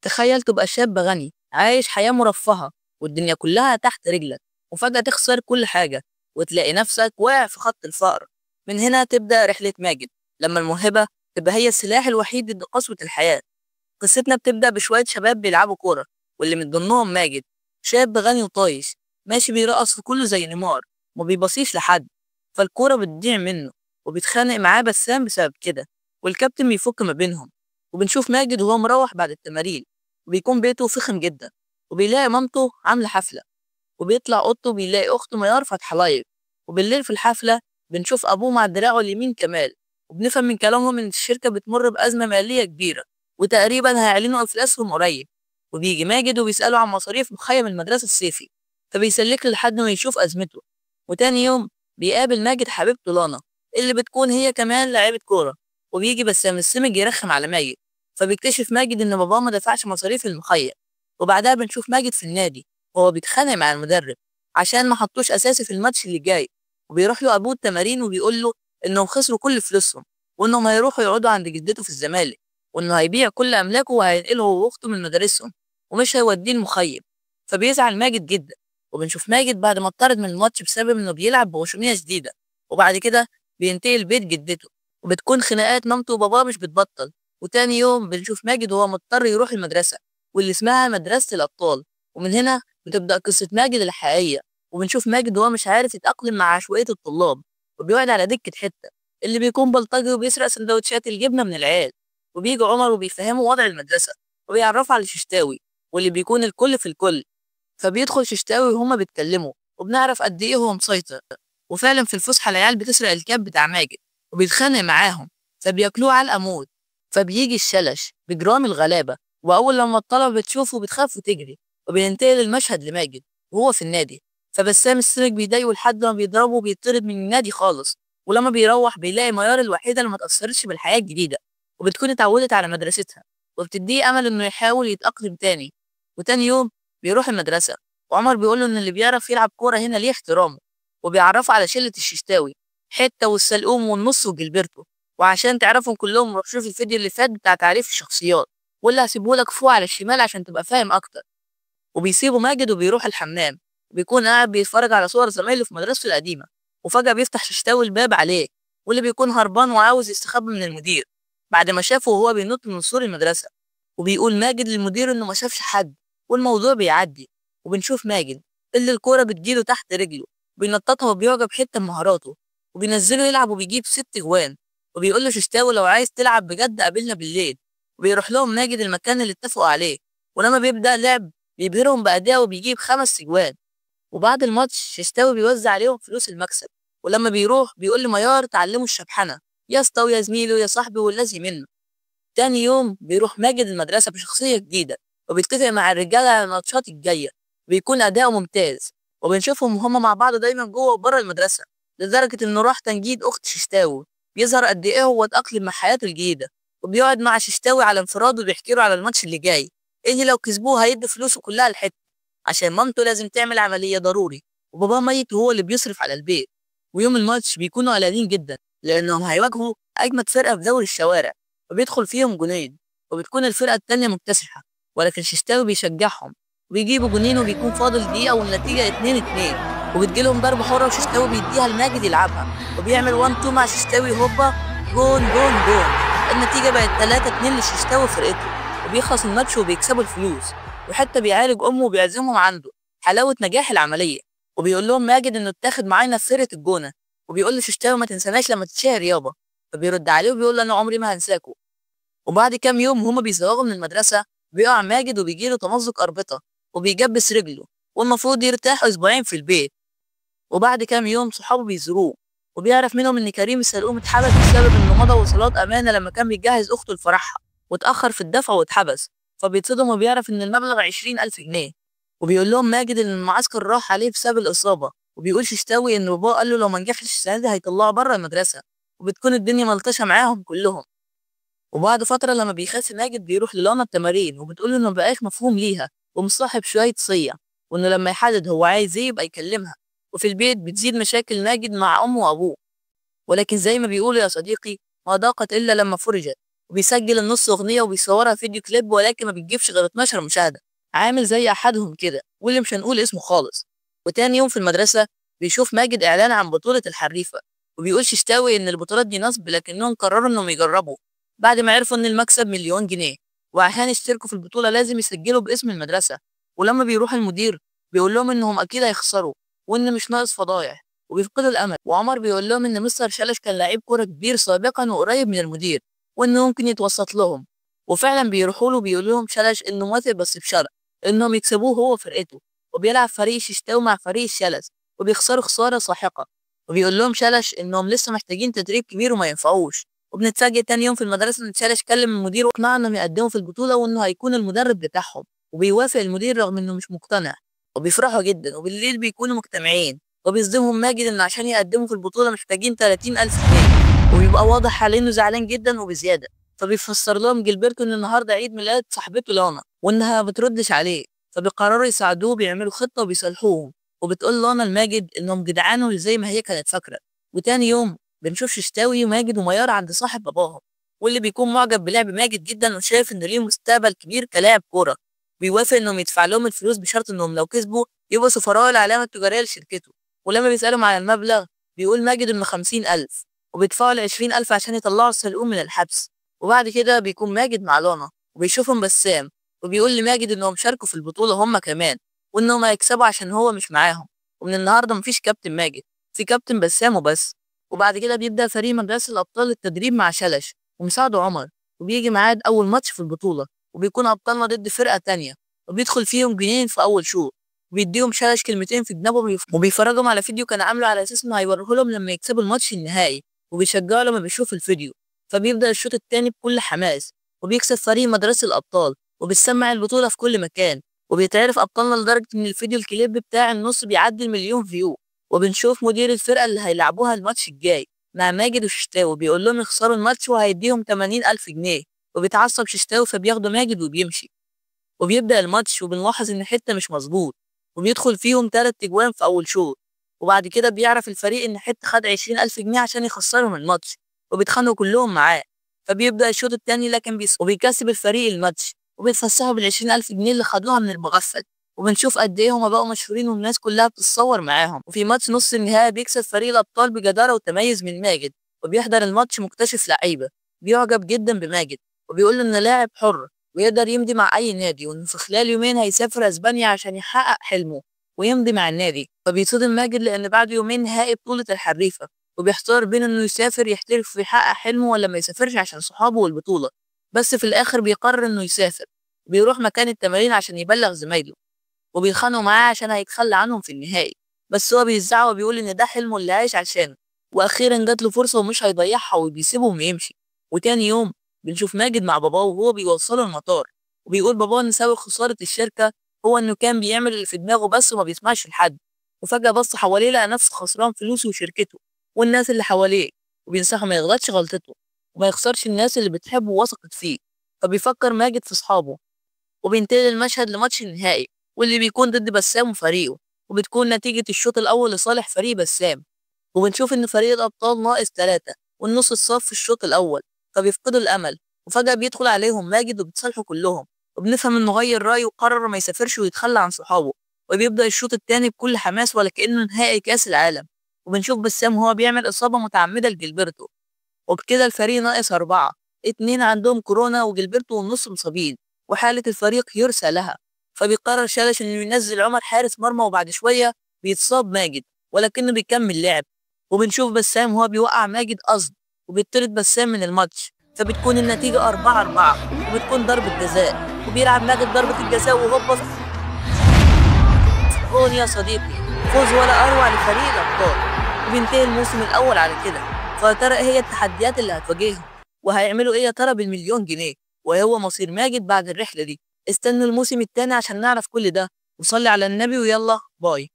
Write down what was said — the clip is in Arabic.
تخيل تبقى شاب غني عايش حياة مرفهة والدنيا كلها تحت رجلك، وفجأة تخسر كل حاجة وتلاقي نفسك واقع في خط الفقر. من هنا تبدأ رحلة ماجد، لما الموهبة تبقى هي السلاح الوحيد ضد قسوة الحياة. قصتنا بتبدأ بشوية شباب بيلعبوا كورة، واللي من ضمنهم ماجد، شاب غني وطايش ماشي بيرقص في كله زي نيمار، ما بيبصيش لحد. فالكورة بتضيع منه وبيتخانق معاه بسام بسبب كده، والكابتن بيفك ما بينهم. وبنشوف ماجد وهو مروح بعد التمارين، وبيكون بيته فخم جدا، وبيلاقي مامته عاملة حفلة، وبيطلع أوضته بيلاقي أخته ميار فاتحة لايف. وبالليل في الحفلة بنشوف أبوه مع دراعه اليمين كمال، وبنفهم من كلامهم إن الشركة بتمر بأزمة مالية كبيرة وتقريبا هيعلنوا إفلاسهم قريب. وبيجي ماجد وبيسأله عن مصاريف مخيم المدرسة الصيفي، فبيسلك له لحد ما يشوف أزمته. وتاني يوم بيقابل ماجد حبيبته لانا، اللي بتكون هي كمان لاعيبة كورة. وبيجي بسام السمج يرخم على ماجد، فبيكتشف ماجد إن باباه ما دفعش مصاريف المخيم. وبعدها بنشوف ماجد في النادي وهو بيتخانق مع المدرب عشان ما حطوش أساسي في الماتش اللي جاي. وبيروح له أبوه التمارين وبيقول له إنهم خسروا كل فلوسهم، وإنهم هيروحوا يقعدوا عند جدته في الزمالك، وإنه هيبيع كل أملاكه وهينقله هو وأخته من مدارسهم، ومش هيوديه المخيم. فبيزعل ماجد جدا. وبنشوف ماجد بعد ما اتطرد من الماتش بسبب إنه بيلعب بغشومية شديدة. وبعد كده بينتقل بيت جدته، وبتكون خناقات مامته وباباه مش بتبطل. وتاني يوم بنشوف ماجد وهو مضطر يروح المدرسة، واللي اسمها مدرسة الأبطال. ومن هنا بتبدأ قصة ماجد الحقيقية. وبنشوف ماجد وهو مش عارف يتأقلم مع عشوائية الطلاب، وبيقعد على دكة حتة، اللي بيكون بلطجي وبيسرق سندوتشات الجبنة من العيال. وبيجي عمر وبيفهمه وضع المدرسة، وبيعرفه على ششتاوي، واللي بيكون الكل في الكل. فبيدخل ششتاوي وهما بيتكلموا، وبنعرف قد إيه هو مسيطر. وفعلا في الفسحة العيال بتسرق الكاب بتاع ماجد وبيتخانق معاهم، فبياكلوه علقة موت. فبيجي الشلش بجرام الغلابة، وأول لما الطلبة بتشوفه بتخاف وتجري. وبينتقل المشهد لماجد وهو في النادي، فبسام السمك بيضايقه لحد ما بيضربه وبيطرد من النادي خالص. ولما بيروح بيلاقي ميار الوحيدة اللي ما اتأثرتش بالحياة الجديدة، وبتكون اتعودت على مدرستها، وبتديه أمل إنه يحاول يتأقلم تاني. وتاني يوم بيروح المدرسة، وعمر بيقوله إن اللي بيعرف يلعب كورة هنا ليه احترامه، وبيعرفه على شلة الششتاوي، حتة والسلقوم والنص وجلبرتو. وعشان تعرفهم كلهم روح شوف الفيديو اللي فات بتاع تعريف الشخصيات، واللي هسيبهولك فوق على الشمال عشان تبقى فاهم أكتر. وبيسيبه ماجد وبيروح الحمام، وبيكون قاعد بيتفرج على صور زمايله في مدرسته القديمة. وفجأة بيفتح ششتاوي الباب عليه، واللي بيكون هربان وعاوز يستخبى من المدير بعد ما شافه وهو بينط من سور المدرسة. وبيقول ماجد للمدير إنه ما شافش حد، والموضوع بيعدي. وبنشوف ماجد اللي الكورة بتجيله تحت رجله، بينططها وبيعجب حتة بمهاراته، وبينزله يلعب وبيجيب 6 جوان. وبيقول له ششتاوي لو عايز تلعب بجد قابلنا بالليل. وبيروح لهم ماجد المكان اللي اتفقوا عليه، ولما بيبدأ لعب بيبهرهم بأداءه وبيجيب 5 أجوان. وبعد الماتش ششتاوي بيوزع عليهم فلوس المكسب، ولما بيروح بيقول لميار تعلموا الشبحنة يا اسطى ويا زميله يا صاحبي والذي منه. تاني يوم بيروح ماجد المدرسة بشخصية جديدة، وبيتفق مع الرجالة على الماتشات الجاية، بيكون أداؤه ممتاز. وبنشوفهم وهما مع بعض دايما جوه وبره المدرسة، لدرجة إنه راح تنجيد أخت ششتاوي. بيظهر قد إيه هو اتأقلم مع حياته الجديدة، وبيقعد مع ششتاوي على انفراد وبيحكي له على الماتش اللي جاي، إن لو كسبوه هيدي فلوسه كلها لحته، عشان مامته لازم تعمل عملية ضروري، وباباه ميت وهو اللي بيصرف على البيت. ويوم الماتش بيكونوا قلقانين جدا لأنهم هيواجهوا أجمد فرقة في دوري الشوارع، وبيدخل فيهم جونين، وبتكون الفرقة التانية مكتسحة. ولكن ششتاوي بيشجعهم وبيجيبوا جونين، وبيكون فاضل دقيقة والنتيجة 2-2. وبتجيلهم ضربة حرة وششتاوي بيديها لماجد يلعبها، وبيعمل 1-2 مع ششتاوي، هوبا جون جون جون. النتيجة بقت 3-2 لششتاوي فرقته، وبيخلص الماتش وبيكسبوا الفلوس. وحتى بيعالج أمه وبيعزمهم عنده، حلاوة نجاح العملية. وبيقول لهم ماجد إنه اتاخد معانا في فرقة الجونة، وبيقول لششتاوي ما تنساناش لما تتشهر يابا. فبيرد عليه وبيقول له أنا عمري ما هنساكوا. وبعد كام يوم وهما بيزوغوا من المدرسة بيقع ماجد وبيجيله تمزق أربطة، وبيجبس رجله، والمفروض يرتاح أسبوعين في البيت. وبعد كام يوم صحابه بيزوروه، وبيعرف منهم إن كريم السلقوم اتحبس بسبب إنه مضى وصلات أمانة لما كان بيجهز أخته لفرحها، واتأخر في الدفع واتحبس. فبيتصدم وبيعرف إن المبلغ 20,000 جنيه. وبيقول لهم ماجد إن المعسكر راح عليه بسبب الإصابة، وبيقول ششتاوي إن باباه قال له لو ما نجحش السنة دي هيطلعه بره المدرسة. وبتكون الدنيا ملطشة معاهم كلهم. وبعد فترة لما بيخاس ماجد بيروح للانا التمارين، وبتقول إنه مبقاش مفهوم ليها ومصاحب شوية صيع، وإنه لما يحدد هو عايز إيه يبقى يكلمها. وفي البيت بتزيد مشاكل ماجد مع أمه وأبوه، ولكن زي ما بيقولوا يا صديقي ما ضاقت إلا لما فرجت. وبيسجل النص أغنية وبيصورها فيديو كليب، ولكن ما بتجيبش غير 12 مشاهدة، عامل زي أحدهم كده واللي مش هنقول اسمه خالص. وتاني يوم في المدرسة بيشوف ماجد إعلان عن بطولة الحريفة، وبيقول ششتاوي إن البطولات دي نصب، لكنهم قرروا إنهم يجربوا بعد ما عرفوا إن المكسب مليون جنيه، وعشان يشتركوا في البطولة لازم يسجلوا باسم المدرسة. ولما بيروح المدير بيقول لهم إنهم أكيد هيخسروا وإن مش ناقص فضايح، وبيفقدوا الأمل. وعمر بيقول لهم إن مستر شلش كان لعيب كورة كبير سابقا وقريب من المدير، وإنه ممكن يتوسط لهم. وفعلا بيروحوا له وبيقول لهم شلش إنه موافق بس بشرط إنهم يكسبوه هو وفرقته. وبيلعب فريق ششتاوي مع فريق الشلس وبيخسروا خسارة ساحقة، وبيقول لهم شلش إنهم لسه محتاجين تدريب كبير وما ينفعوش. وبنتفاجئ تاني يوم في المدرسة إن شلش كلم المدير وأقنعه إنهم يقدموا في البطولة وإنه هيكون المدرب بتاعهم، وبيوافق المدير رغم إنه مش مقتنع. وبيفرحوا جدا، وبالليل بيكونوا مجتمعين وبيصدمهم ماجد إن عشان يقدموا في البطولة محتاجين 30,000 جنيه، وبيبقى واضح عليه إنه زعلان جدا وبزيادة. فبيفسر لهم جilberto إن النهارده عيد ميلاد صاحبته لانا وإنها ما بتردش عليه، فبيقرروا يساعدوه بيعملوا خطة وبيصالحوهم. وبتقول لانا لماجد إنهم جدعان ومش زي ما هي كانت فاكرة. وتاني يوم بنشوف ششتاوي وماجد وميار عند صاحب باباهم، واللي بيكون معجب بلعب ماجد جدا وشايف إنه ليه مستقبل كبير كلاعب كورة. بيوافق إنهم يدفع لهم الفلوس بشرط إنهم لو كسبوا يبقوا سفراء العلامة التجارية لشركته. ولما بيسألهم على المبلغ بيقول ماجد إنه 50,000، وبيدفعوا ال20,000 عشان يطلعوا السلقوم من الحبس. وبعد كده بيكون ماجد مع لانا وبيشوفهم بسام، وبيقول لماجد إنهم شاركوا في البطولة هم كمان، وإنهم هيكسبوا عشان هو مش معاهم. ومن النهارده مفيش كابتن ماجد، في كابتن بسام وبس. وبعد كده بيبدأ فريق مدرسة الأبطال التدريب مع شلش ومساعده عمر، وبيجي ميعاد أول ماتش في البطولة، وبيكون أبطالنا ضد فرقة تانية، وبيدخل فيهم جنين في أول شوط، وبيديهم شلش كلمتين في جنابهم وبيفرجهم على فيديو كان عامله على أساس إنه هيوريه لهم لما يكسبوا الماتش النهائي، وبيشجعوا لما بيشوف الفيديو. فبيبدأ الشوط التاني بكل حماس، وبيكسب فريق مدرسة الأبطال وبتسمع البطولة في كل مكان. وبيتعرف أبطالنا لدرجة إن الفيديو الكليب بتاع النص بيعدي ال1,000,000 فيو. وبنشوف مدير الفرقة اللي هيلعبوها الماتش الجاي مع ماجد وششتاوي بيقول لهم يخسروا الماتش وهيديهم 80,000 جنيه، وبيتعصب ششتاوي فبياخدوا ماجد وبيمشي. وبيبدأ الماتش وبنلاحظ إن حتة مش مظبوط، وبيدخل فيهم 3 أجوان في أول شوط. وبعد كده بيعرف الفريق إن حتة خد 20,000 جنيه عشان يخسرهم الماتش، وبيتخانقوا كلهم معاه. فبيبدأ الشوط التاني لكن وبيكسب الفريق الماتش، وبيتفسحوا بال20,000 جنيه اللي خدوها من المغفل. وبنشوف قد إيه هما بقوا مشهورين والناس كلها بتتصور معاهم. وفي ماتش نص النهائي بيكسب فريق الأبطال بجدارة وتميز من ماجد، وبيحضر الماتش مكتشف لعيبة بيعجب جدا بماجد، وبيقول له إنه لاعب حر ويقدر يمضي مع أي نادي، وإنه في خلال يومين هيسافر أسبانيا عشان يحقق حلمه ويمضي مع النادي. فبيتصدم ماجد لأن بعد يومين نهائي بطولة الحريفة، وبيحتار بين إنه يسافر يحترف ويحقق حلمه ولا ما يسافرش عشان صحابه والبطولة. بس في الآخر بيقرر إنه يسافر، بيروح مكان التمارين عشان يبلغ زمايله، وبيتخانقوا معاه عشان هيتخلى عنهم في النهائي. بس هو بيزعق وبيقول إن ده حلمه اللي عايش عشانه، وأخيرا جات له فرصة ومش هيضيعها وبيسيبهم ويمشي. وتاني يوم بنشوف ماجد مع باباه وهو بيوصله المطار، وبيقول باباه إن سبب خسارة الشركة هو إنه كان بيعمل اللي في دماغه بس وما بيسمعش لحد. وفجأة بص حواليه لقى نفسه خسران فلوسه وشركته والناس اللي حواليه، وبينصحه ما يغلطش غلطته وما يخسرش الناس اللي بتحبه ووثقت فيه. فبيفكر ماجد في أصحابه، وبينتقل المشهد لماتش النهائي واللي بيكون ضد بسام وفريقه، وبتكون نتيجة الشوط الأول لصالح فريق بسام. وبنشوف إن فريق الأبطال ناقص 3 والنص الصف في الشوط الأول، فبيفقدوا الأمل. وفجأة بيدخل عليهم ماجد وبيتصالحوا كلهم، وبنفهم إنه غير رأيه وقرر ما يسافرش ويتخلى عن صحابه. وبيبدأ الشوط التاني بكل حماس ولا كأنه نهائي كأس العالم. وبنشوف بسام وهو بيعمل إصابة متعمدة لجilberto، وبكده الفريق ناقص 4، 2 عندهم كورونا وجilberto والنص مصابين، وحالة الفريق يرثى لها. فبيقرر شالش إنه ينزل عمر حارس مرمى، وبعد شوية بيتصاب ماجد ولكنه بيكمل لعب. وبنشوف بسام وهو بيوقع ماجد قصد، وبيطرد بسام من الماتش، فبتكون النتيجة 4-4، وبتكون ضربة جزاء، وبيلعب ماجد ضربة الجزاء وهوبا جون يا صديقي، فوز ولا أروع لفريق الأبطال. وبينتهي الموسم الأول على كده. فيا ترى إيه هي التحديات اللي هتواجههم، وهيعملوا إيه يا ترى بالمليون جنيه، وهو مصير ماجد بعد الرحلة دي؟ استنوا الموسم التاني عشان نعرف كل ده، وصلي على النبي ويلا باي.